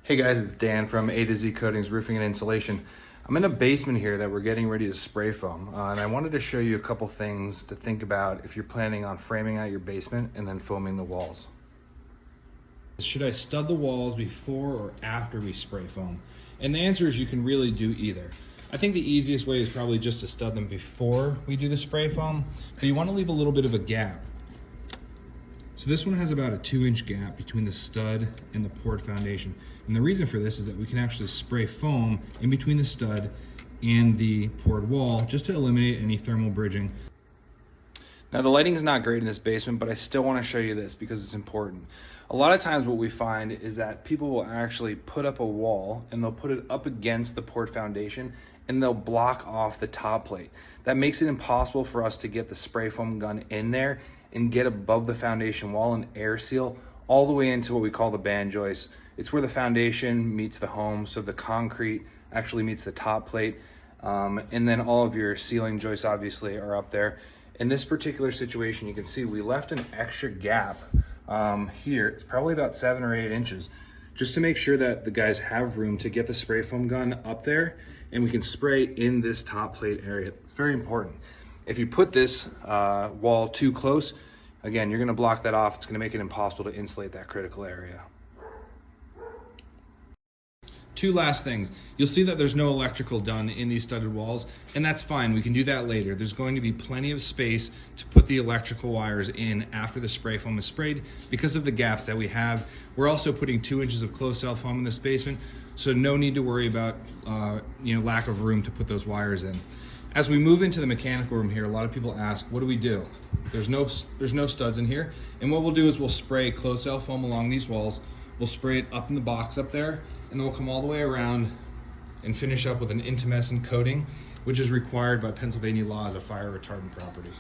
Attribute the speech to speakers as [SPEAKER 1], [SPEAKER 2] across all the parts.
[SPEAKER 1] Hey guys, it's Dan from A to Z Coatings Roofing and Insulation. I'm in a basement here that we're getting ready to spray foam, and I wanted to show you a couple things to think about if you're planning on framing out your basement and then foaming the walls.
[SPEAKER 2] Should I stud the walls before or after we spray foam? And the answer is you can really do either. I think the easiest way is probably just to stud them before we do the spray foam, but you want to leave a little bit of a gap. So this one has about a 2-inch gap between the stud and the poured foundation. And the reason for this is that we can actually spray foam in between the stud and the poured wall just to eliminate any thermal bridging.
[SPEAKER 1] Now the lighting is not great in this basement, but I still want to show you this because it's important. A lot of times what we find is that people will actually put up a wall and they'll put it up against the poured foundation and they'll block off the top plate. That makes it impossible for us to get the spray foam gun in there and get above the foundation wall and air seal all the way into what we call the band joist. It's where the foundation meets the home, so the concrete actually meets the top plate, and then all of your ceiling joists obviously are up there. In this particular situation, you can see we left an extra gap here. It's probably about 7 or 8 inches, just to make sure that the guys have room to get the spray foam gun up there and we can spray in this top plate area. It's very important. If you put this wall too close, again, you're gonna block that off. It's gonna make it impossible to insulate that critical area.
[SPEAKER 2] Two last things. You'll see that there's no electrical done in these studded walls, and that's fine. We can do that later. There's going to be plenty of space to put the electrical wires in after the spray foam is sprayed because of the gaps that we have. We're also putting 2 inches of closed cell foam in this basement, so no need to worry about lack of room to put those wires in. As we move into the mechanical room here, a lot of people ask, what do we do? There's no studs in here, and what we'll do is we'll spray closed cell foam along these walls. We'll spray it up in the box up there, and then we'll come all the way around and finish up with an intumescent coating, which is required by Pennsylvania law as a fire retardant property.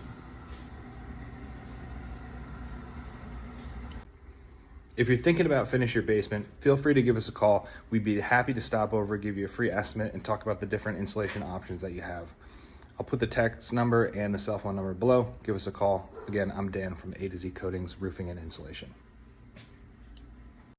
[SPEAKER 1] If you're thinking about finishing your basement, feel free to give us a call. We'd be happy to stop over, give you a free estimate, and talk about the different insulation options that you have. I'll put the text number and the cell phone number below. Give us a call. Again, I'm Dan from A to Z Coatings Roofing and Insulation.